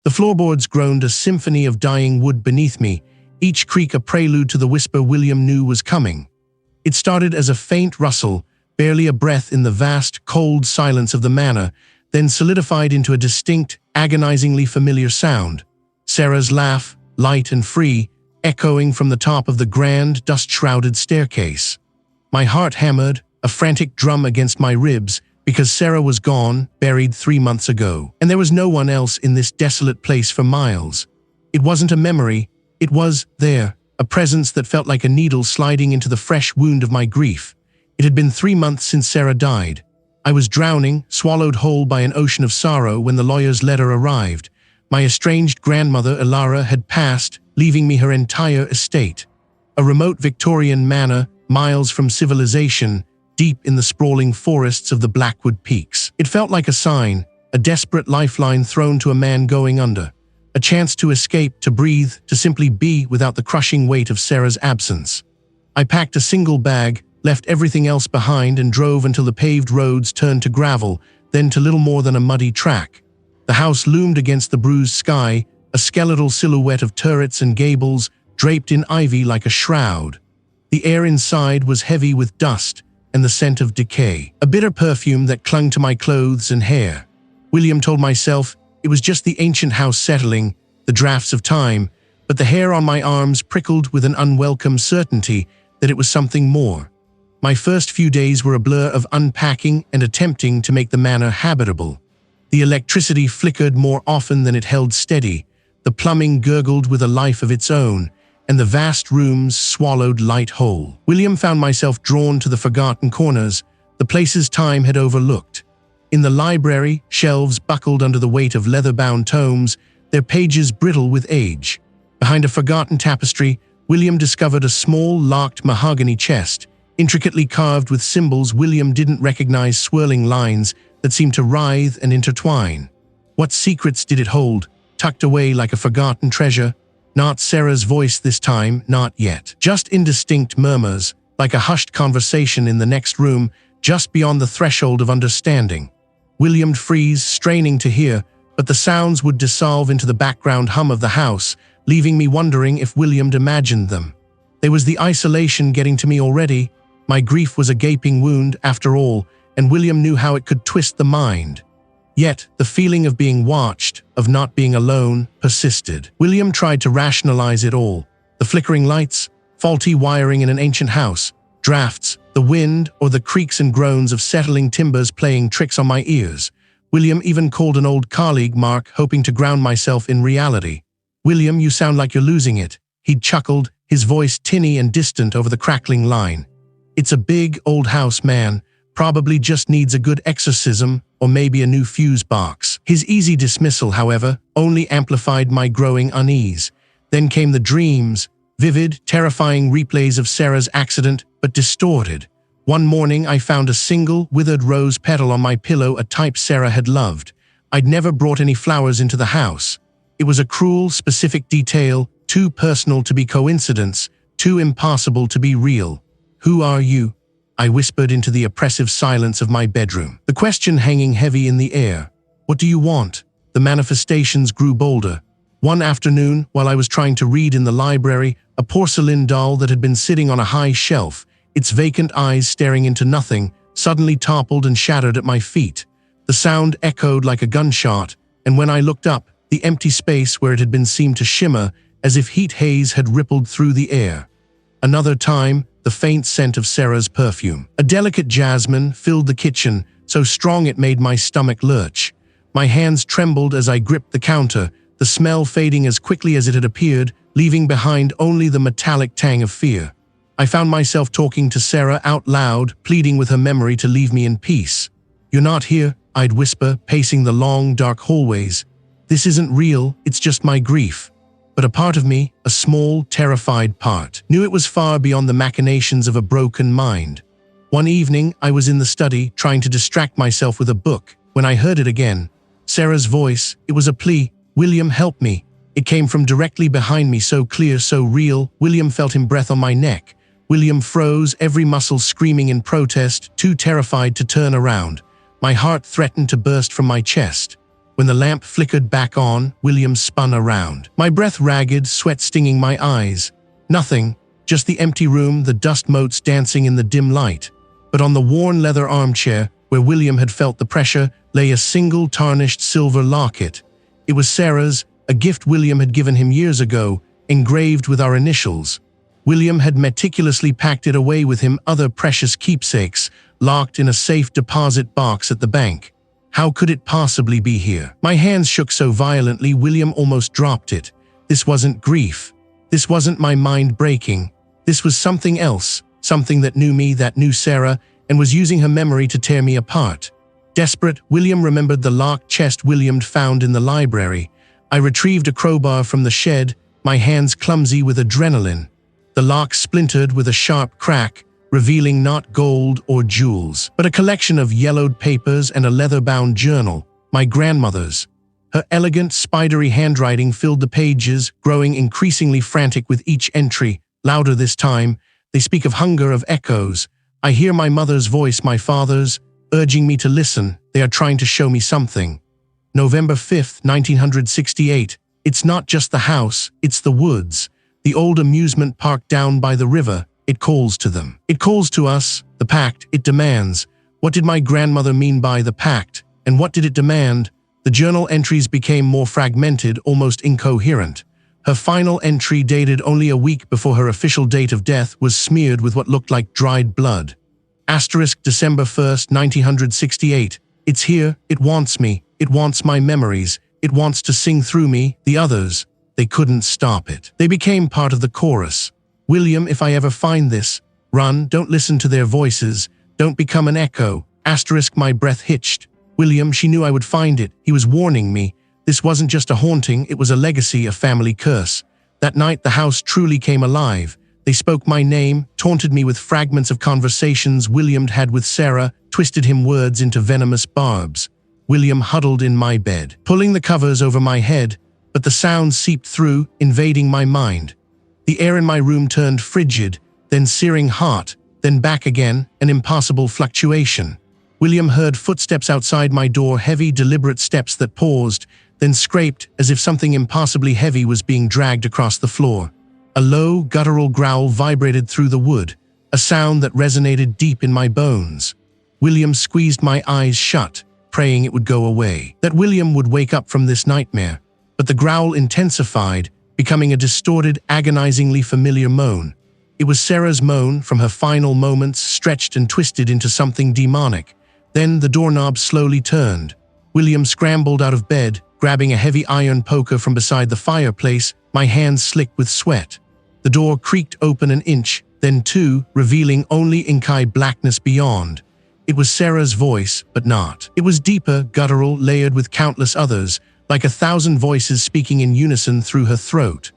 The floorboards groaned a symphony of dying wood beneath me, each creak a prelude to the whisper William knew was coming. It started as a faint rustle, barely a breath in the vast, cold silence of the manor, then solidified into a distinct, agonizingly familiar sound. Sarah's laugh, light and free, echoing from the top of the grand, dust-shrouded staircase. My heart hammered, a frantic drum against my ribs, because Sarah was gone, buried 3 months ago, and there was no one else in this desolate place for miles. It wasn't a memory, it was there, a presence that felt like a needle sliding into the fresh wound of my grief. It had been 3 months since Sarah died. I was drowning, swallowed whole by an ocean of sorrow when the lawyer's letter arrived. My estranged grandmother, Ilara, had passed, leaving me her entire estate. A remote Victorian manor, miles from civilization, deep in the sprawling forests of the Blackwood Peaks. It felt like a sign, a desperate lifeline thrown to a man going under. A chance to escape, to breathe, to simply be without the crushing weight of Sarah's absence. I packed a single bag, left everything else behind and drove until the paved roads turned to gravel, then to little more than a muddy track. The house loomed against the bruised sky, a skeletal silhouette of turrets and gables, draped in ivy like a shroud. The air inside was heavy with dust and the scent of decay, a bitter perfume that clung to my clothes and hair. William told myself it was just the ancient house settling, the drafts of time, but the hair on my arms prickled with an unwelcome certainty that it was something more. My first few days were a blur of unpacking and attempting to make the manor habitable. The electricity flickered more often than it held steady, the plumbing gurgled with a life of its own, and the vast rooms swallowed light whole. William found myself drawn to the forgotten corners, the places time had overlooked. In the library, shelves buckled under the weight of leather-bound tomes, their pages brittle with age. Behind a forgotten tapestry, William discovered a small, locked mahogany chest, intricately carved with symbols William didn't recognize, swirling lines that seemed to writhe and intertwine. What secrets did it hold, tucked away like a forgotten treasure? Not Sarah's voice this time, not yet. Just indistinct murmurs, like a hushed conversation in the next room, just beyond the threshold of understanding. William'd freeze, straining to hear, but the sounds would dissolve into the background hum of the house, leaving me wondering if William'd imagined them. There was the isolation getting to me already. My grief was a gaping wound, after all, and William knew how it could twist the mind. Yet, the feeling of being watched, of not being alone, persisted. William tried to rationalize it all. The flickering lights, faulty wiring in an ancient house, drafts, the wind, or the creaks and groans of settling timbers playing tricks on my ears. William even called an old colleague, Mark, hoping to ground myself in reality. "William, you sound like you're losing it," he'd chuckled, his voice tinny and distant over the crackling line. "It's a big, old house, man. Probably just needs a good exorcism, or maybe a new fuse box." His easy dismissal, however, only amplified my growing unease. Then came the dreams, vivid, terrifying replays of Sarah's accident, but distorted. One morning I found a single, withered rose petal on my pillow, a type Sarah had loved. I'd never brought any flowers into the house. It was a cruel, specific detail, too personal to be coincidence, too impossible to be real. "Who are you?" I whispered into the oppressive silence of my bedroom, the question hanging heavy in the air. "What do you want?" The manifestations grew bolder. One afternoon, while I was trying to read in the library, a porcelain doll that had been sitting on a high shelf, its vacant eyes staring into nothing, suddenly toppled and shattered at my feet. The sound echoed like a gunshot, and when I looked up, the empty space where it had been seemed to shimmer, as if heat haze had rippled through the air. Another time, the faint scent of Sarah's perfume. A delicate jasmine filled the kitchen, so strong it made my stomach lurch. My hands trembled as I gripped the counter, the smell fading as quickly as it had appeared, leaving behind only the metallic tang of fear. I found myself talking to Sarah out loud, pleading with her memory to leave me in peace. "You're not here," I'd whisper, pacing the long, dark hallways. "This isn't real, it's just my grief." But a part of me, a small, terrified part, knew it was far beyond the machinations of a broken mind. One evening, I was in the study, trying to distract myself with a book, when I heard it again. Sarah's voice, it was a plea. "William, help me." It came from directly behind me, so clear, so real. William felt his breath on my neck. William froze, every muscle screaming in protest, too terrified to turn around. My heart threatened to burst from my chest. When the lamp flickered back on, William spun around. My breath ragged, sweat stinging my eyes. Nothing, just the empty room, the dust motes dancing in the dim light. But on the worn leather armchair, where William had felt the pressure, lay a single tarnished silver locket. It was Sarah's, a gift William had given him years ago, engraved with our initials. William had meticulously packed it away with him, other precious keepsakes, locked in a safe deposit box at the bank. How could it possibly be here? My hands shook so violently, William almost dropped it. This wasn't grief. This wasn't my mind breaking. This was something else, something that knew me, that knew Sarah, and was using her memory to tear me apart. Desperate, William remembered the locked chest William'd found in the library. I retrieved a crowbar from the shed, my hands clumsy with adrenaline. The lock splintered with a sharp crack, revealing not gold or jewels, but a collection of yellowed papers and a leather-bound journal, my grandmother's. Her elegant, spidery handwriting filled the pages, growing increasingly frantic with each entry. Louder this time, they speak of hunger, of echoes. I hear my mother's voice, my father's, urging me to listen. They are trying to show me something. November 5th, 1968. It's not just the house, it's the woods. The old amusement park down by the river. It calls to them. It calls to us. The pact, it demands. What did my grandmother mean by the pact? And what did it demand? The journal entries became more fragmented, almost incoherent. Her final entry, dated only a week before her official date of death, was smeared with what looked like dried blood. Asterisk December 1st, 1968. It's here, it wants me, it wants my memories, it wants to sing through me. The others, they couldn't stop it. They became part of the chorus. William, if I ever find this, run, don't listen to their voices, don't become an echo. Asterisk, my breath hitched. William, she knew I would find it, he was warning me. This wasn't just a haunting, it was a legacy, a family curse. That night the house truly came alive. They spoke my name, taunted me with fragments of conversations William had with Sarah, twisted him words into venomous barbs. William huddled in my bed, pulling the covers over my head, but the sounds seeped through, invading my mind. The air in my room turned frigid, then searing hot, then back again, an impossible fluctuation. William heard footsteps outside my door, heavy, deliberate steps that paused, then scraped as if something impossibly heavy was being dragged across the floor. A low, guttural growl vibrated through the wood, a sound that resonated deep in my bones. William squeezed my eyes shut, praying it would go away, that William would wake up from this nightmare. But the growl intensified, becoming a distorted, agonizingly familiar moan. It was Sarah's moan from her final moments, stretched and twisted into something demonic. Then the doorknob slowly turned. William scrambled out of bed, grabbing a heavy iron poker from beside the fireplace, my hands slick with sweat. The door creaked open an inch, then two, revealing only inky blackness beyond. It was Sarah's voice, but not. It was deeper, guttural, layered with countless others, like 1,000 voices speaking in unison through her throat.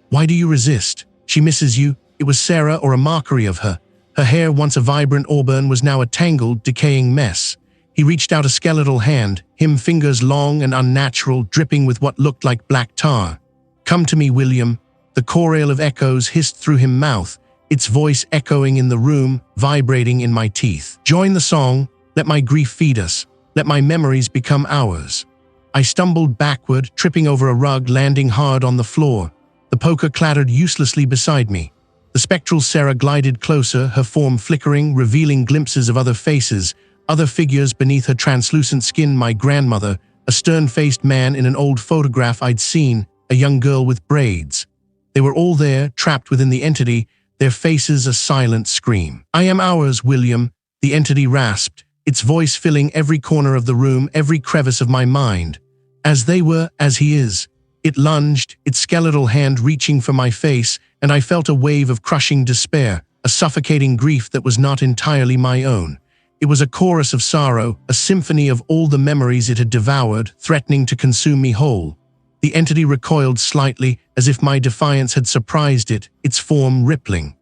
Why do you resist? She misses you. It was Sarah, or a mockery of her. Her hair, once a vibrant auburn, was now a tangled, decaying mess. He reached out a skeletal hand, him fingers long and unnatural, dripping with what looked like black tar. Come to me, William. The chorale of echoes hissed through his mouth, its voice echoing in the room, vibrating in my teeth. Join the song. Let my grief feed us. Let my memories become ours. I stumbled backward, tripping over a rug, landing hard on the floor. The poker clattered uselessly beside me. The spectral Sarah glided closer, her form flickering, revealing glimpses of other faces, other figures beneath her translucent skin. My grandmother, a stern-faced man in an old photograph I'd seen, a young girl with braids. They were all there, trapped within the entity, their faces a silent scream. I am ours, William, the entity rasped, its voice filling every corner of the room, every crevice of my mind. As they were, as he is. It lunged, its skeletal hand reaching for my face, and I felt a wave of crushing despair, a suffocating grief that was not entirely my own. It was a chorus of sorrow, a symphony of all the memories it had devoured, threatening to consume me whole. The entity recoiled slightly, as if my defiance had surprised it, its form rippling.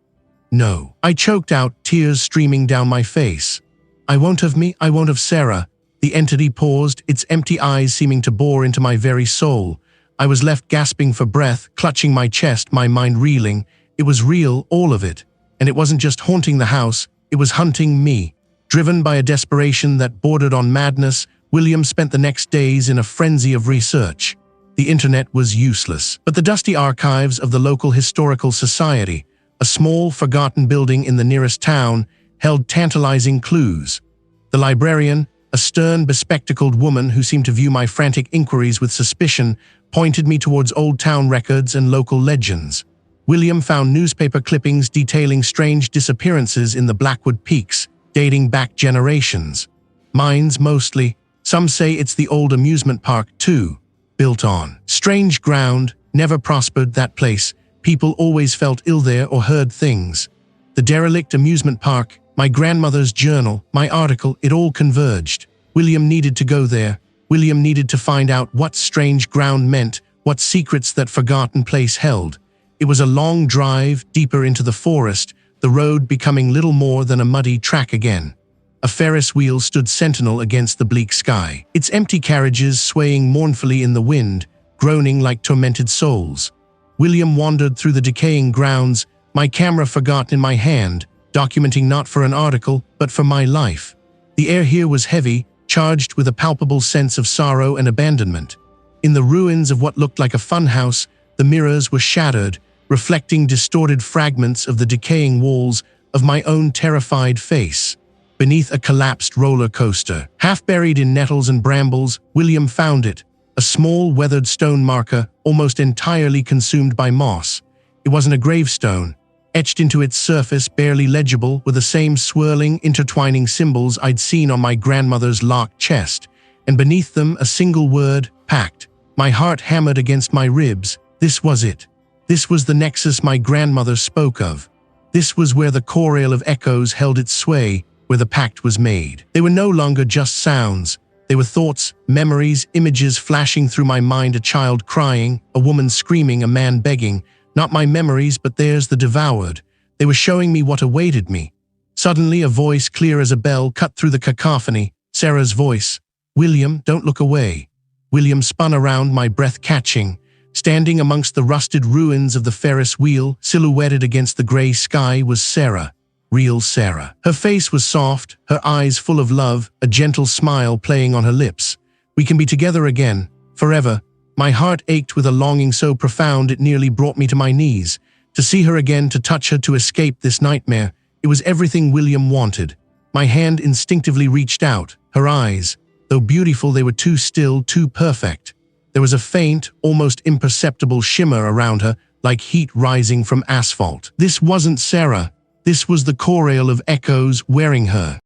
No. I choked out, tears streaming down my face. I won't have me, I won't have Sarah. The entity paused, its empty eyes seeming to bore into my very soul. I was left gasping for breath, clutching my chest, my mind reeling. It was real, all of it. And it wasn't just haunting the house, it was hunting me. Driven by a desperation that bordered on madness, William spent the next days in a frenzy of research. The internet was useless, but the dusty archives of the local historical society, a small, forgotten building in the nearest town, held tantalizing clues. The librarian, a stern, bespectacled woman who seemed to view my frantic inquiries with suspicion, pointed me towards old town records and local legends. William found newspaper clippings detailing strange disappearances in the Blackwood Peaks, dating back generations. Mines mostly. Some say it's the old amusement park too, built on strange ground. Never prospered, that place. People always felt ill there or heard things. The derelict amusement park, my grandmother's journal, my article, it all converged. William needed to go there. William needed to find out what strange ground meant, what secrets that forgotten place held. It was a long drive deeper into the forest, the road becoming little more than a muddy track again. A Ferris wheel stood sentinel against the bleak sky, its empty carriages swaying mournfully in the wind, groaning like tormented souls. William wandered through the decaying grounds, my camera forgotten in my hand, documenting not for an article, but for my life. The air here was heavy, charged with a palpable sense of sorrow and abandonment. In the ruins of what looked like a funhouse, the mirrors were shattered, reflecting distorted fragments of the decaying walls of my own terrified face. Beneath a collapsed roller coaster, half buried in nettles and brambles, William found it, a small weathered stone marker almost entirely consumed by moss. It wasn't a gravestone. Etched into its surface, barely legible, were the same swirling, intertwining symbols I'd seen on my grandmother's locked chest, and beneath them a single word, pact. My heart hammered against my ribs. This was it. This was the nexus my grandmother spoke of. This was where the chorale of echoes held its sway, where the pact was made. They were no longer just sounds. They were thoughts, memories, images flashing through my mind, a child crying, a woman screaming, a man begging. Not my memories, but theirs, the devoured. They were showing me what awaited me. Suddenly, a voice clear as a bell cut through the cacophony, Sarah's voice. "William, don't look away." William spun around, my breath catching. Standing amongst the rusted ruins of the Ferris wheel, silhouetted against the gray sky, was Sarah. Real Sarah. Her face was soft, her eyes full of love, a gentle smile playing on her lips. "We can be together again, forever." My heart ached with a longing so profound it nearly brought me to my knees. To see her again, to touch her, to escape this nightmare, it was everything William wanted. My hand instinctively reached out. Her eyes, though beautiful, they were too still, too perfect. There was a faint, almost imperceptible shimmer around her, like heat rising from asphalt. This wasn't Sarah. This was the chorale of echoes wearing her.